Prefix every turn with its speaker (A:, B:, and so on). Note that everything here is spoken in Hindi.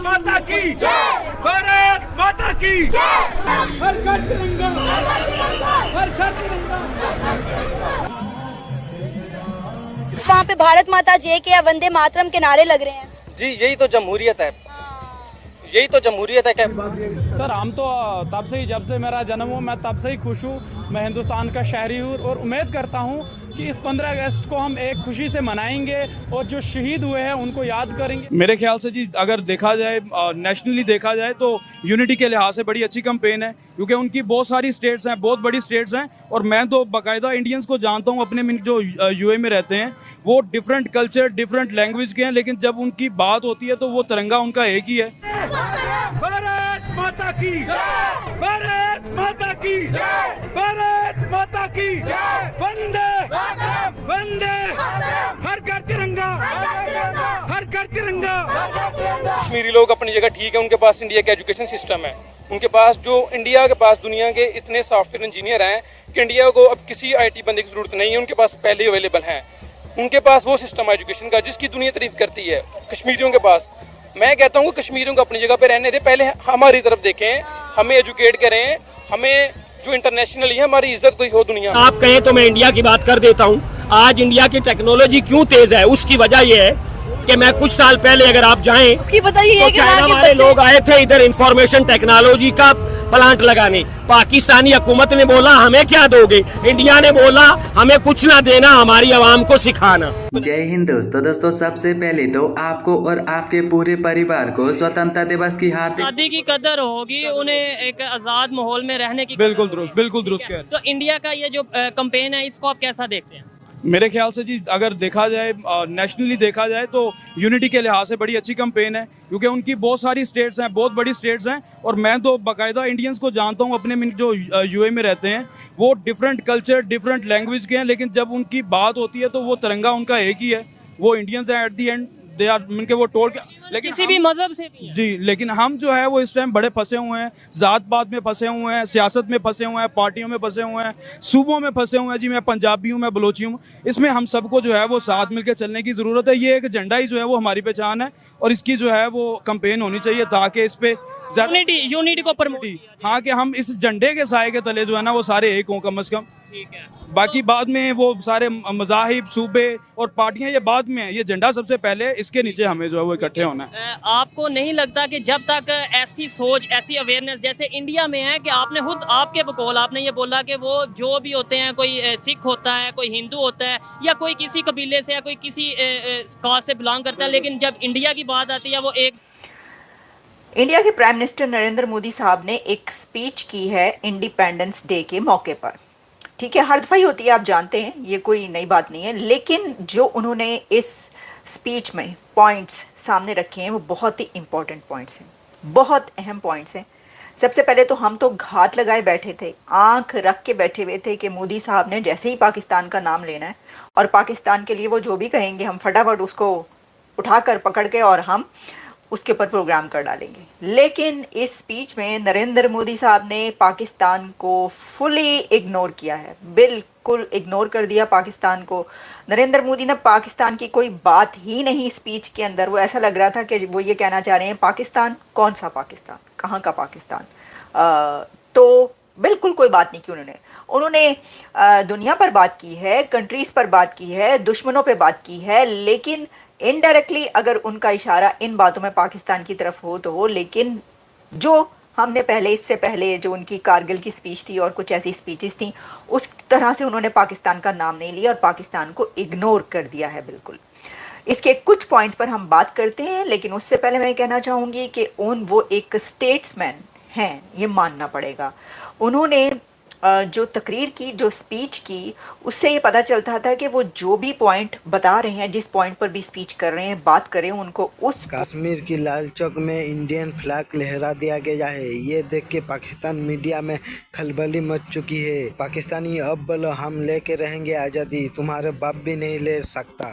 A: माता की जय, भारत माता की जय, हर घर तिरंगा, हर घर तिरंगा।
B: वहाँ पे भारत माता जय के या वंदे मातरम के नारे लग रहे हैं।
C: जी यही तो जमहूरियत है, यही तो जमहूरियत है। क्या
D: सर हम तो तब से ही, जब से मेरा जन्म हुआ मैं तब से ही खुश हूँ। मैं हिंदुस्तान का शहरी हूँ और उम्मीद करता हूँ कि इस 15 अगस्त को हम एक खुशी से मनाएंगे और जो शहीद हुए हैं उनको याद करेंगे। मेरे ख्याल से जी अगर देखा जाए नेशनली देखा जाए तो यूनिटी के लिहाज से बड़ी अच्छी कैंपेन है, क्योंकि उनकी बहुत सारी स्टेट्स हैं, बहुत बड़ी स्टेट्स हैं, और मैं तो बाकायदा इंडियंस को जानता हूँ अपने में जो यूए में रहते हैं, वो डिफरेंट कल्चर डिफरेंट लैंग्वेज के हैं, लेकिन जब उनकी बात होती है तो वो तिरंगा उनका एक ही है।
A: भारत माता की जय, भारत माता की जय, भारत माता की जय, वंदे वंदे, हर घर तिरंगा, हर घर तिरंगा।
C: कश्मीरी लोग अपनी जगह ठीक है, उनके पास इंडिया का एजुकेशन सिस्टम है, उनके पास जो इंडिया के पास दुनिया के इतने सॉफ्टवेयर इंजीनियर हैं कि इंडिया को अब किसी आईटी बंदे की जरूरत नहीं है, उनके पास पहले अवेलेबल हैं। उनके पास वो सिस्टम है एजुकेशन का जिसकी दुनिया तारीफ करती है। कश्मीरियों के पास, मैं कहता हूँ कि कश्मीरियों को अपनी जगह पे रहने दे, पहले हमारी तरफ देखें, हमें एजुकेट करें, हमें जो इंटरनेशनली है हमारी इज्जत कोई हो दुनिया।
E: आप कहें तो मैं इंडिया की बात कर देता हूँ। आज इंडिया की टेक्नोलॉजी क्यों तेज है, उसकी वजह यह है कि मैं कुछ साल पहले अगर आप जाएं
B: उसकी बताइए
E: तो चाइना वाले लोग आए थे इधर इंफॉर्मेशन टेक्नोलॉजी का प्लांट लगाने। पाकिस्तानी हुकूमत ने बोला हमें क्या दोगे, इंडिया ने बोला हमें कुछ ना देना, हमारी आवाम को सिखाना।
F: जय हिंद दोस्तों, सबसे पहले तो आपको और आपके पूरे परिवार को स्वतंत्रता दिवस की हार्दिक।
G: आज़ादी की कदर होगी, उन्हें एक आज़ाद माहौल में रहने की
D: बिल्कुल दुरुस्त, बिल्कुल दुरुस्त कह रहे हैं।
G: तो इंडिया का ये जो कैंपेन है इसको आप कैसा देखते हैं?
D: मेरे ख्याल से जी अगर देखा जाए नेशनली देखा जाए तो यूनिटी के लिहाज से बड़ी अच्छी कैंपेन है, क्योंकि उनकी बहुत सारी स्टेट्स हैं, बहुत बड़ी स्टेट्स हैं, और मैं तो बाकायदा इंडियंस को जानता हूँ अपने में जो यूए में रहते हैं, वो डिफरेंट कल्चर डिफरेंट लैंग्वेज के हैं, लेकिन जब उनकी बात होती है तो वो तिरंगा उनका एक ही है। वो इंडियंस हैं at the end, they are उनके वो टोल के, लेकिन
G: किसी भी मजहब से भी है।
D: जी, लेकिन हम जो है वो इस टाइम बड़े फंसे हुए हैं, जात पात में फंसे हुए हैं, सियासत में फंसे हुए हैं, पार्टियों में फंसे हुए हैं, सूबों में फंसे हुए हैं। जी मैं पंजाबी हूँ, मैं बलोची हूँ, इसमें हम सबको जो है वो साथ मिलकर चलने की ज़रूरत है। ये एक झंडा ही जो है वो हमारी पहचान है, और इसकी जो है वो कंपेन होनी चाहिए ताकि इस पे
G: यूनिटी को प्रमोट।
D: हाँ, कि हम इस झंडे के साए के तले जो है ना वो सारे एक हों कम से कम।
G: ठीक है,
D: बाकी बाद में वो सारे मज़ाहिब सूबे और पार्टियां ये बाद में है, ये झंडा सबसे पहले, इसके नीचे हमें जो है वो इकट्ठे होना है।
G: आपको नहीं लगता कि जब तक ऐसी सोच ऐसी अवेयरनेस जैसे इंडिया में है कि आपने खुद आपके बकौल आपने ये बोला कि वो जो भी होते हैं, कोई सिख होता है, कोई हिंदू होता है, या कोई किसी कबीले से या कोई किसी कास्ट से बिलोंग करता है, लेकिन जब इंडिया की बात आती है वो एक।
H: इंडिया के प्राइम मिनिस्टर नरेंद्र मोदी साहब ने एक स्पीच की है इंडिपेंडेंस डे के मौके पर। ठीक है, हर दफ़ा ही होती है, आप जानते हैं, ये कोई नई बात नहीं है, लेकिन जो उन्होंने इस स्पीच में पॉइंट्स सामने रखे हैं वो बहुत ही इंपॉर्टेंट पॉइंट्स हैं, बहुत अहम पॉइंट्स हैं। सबसे पहले तो हम तो घात लगाए बैठे थे, आंख रख के बैठे हुए थे कि मोदी साहब ने जैसे ही पाकिस्तान का नाम लेना है और पाकिस्तान के लिए वो जो भी कहेंगे हम फटाफट उसको उठाकर पकड़ के और हम उसके ऊपर प्रोग्राम कर डालेंगे। लेकिन इस स्पीच में नरेंद्र मोदी साहब ने पाकिस्तान को फुली इग्नोर किया है, बिल्कुल इग्नोर कर दिया पाकिस्तान को। नरेंद्र मोदी ने पाकिस्तान की कोई बात ही नहीं स्पीच के अंदर, वो ऐसा लग रहा था कि वो ये कहना चाह रहे हैं पाकिस्तान, कौन सा पाकिस्तान, कहाँ का पाकिस्तान। तो बिल्कुल कोई बात नहीं की उन्होंने दुनिया पर बात की है, कंट्रीज़ पर बात की है, दुश्मनों पर बात की है, लेकिन इनडायरेक्टली अगर उनका इशारा इन बातों में पाकिस्तान की तरफ हो तो हो। लेकिन जो हमने पहले, इससे पहले जो उनकी कारगिल की स्पीच थी और कुछ ऐसी स्पीचेस थी, उस तरह से उन्होंने पाकिस्तान का नाम नहीं लिया और पाकिस्तान को इग्नोर कर दिया है बिल्कुल। इसके कुछ पॉइंट्स पर हम बात करते हैं, लेकिन उससे पहले मैं कहना चाहूँगी कि वो एक स्टेट्समैन हैं, ये मानना पड़ेगा। उन्होंने जो तकरीर की, जो स्पीच की, उससे ये पता चलता था कि वो जो भी पॉइंट बता रहे हैं, जिस पॉइंट पर भी स्पीच कर रहे हैं, बात कर रहे हैं, उनको उस
I: कश्मीर की लाल चौक में इंडियन फ्लैग लहरा दिया गया है। ये देख के पाकिस्तान मीडिया में खलबली मच चुकी है। पाकिस्तानी अब बोलो हम लेके रहेंगे आज़ादी, तुम्हारे बाप भी नहीं ले सकता।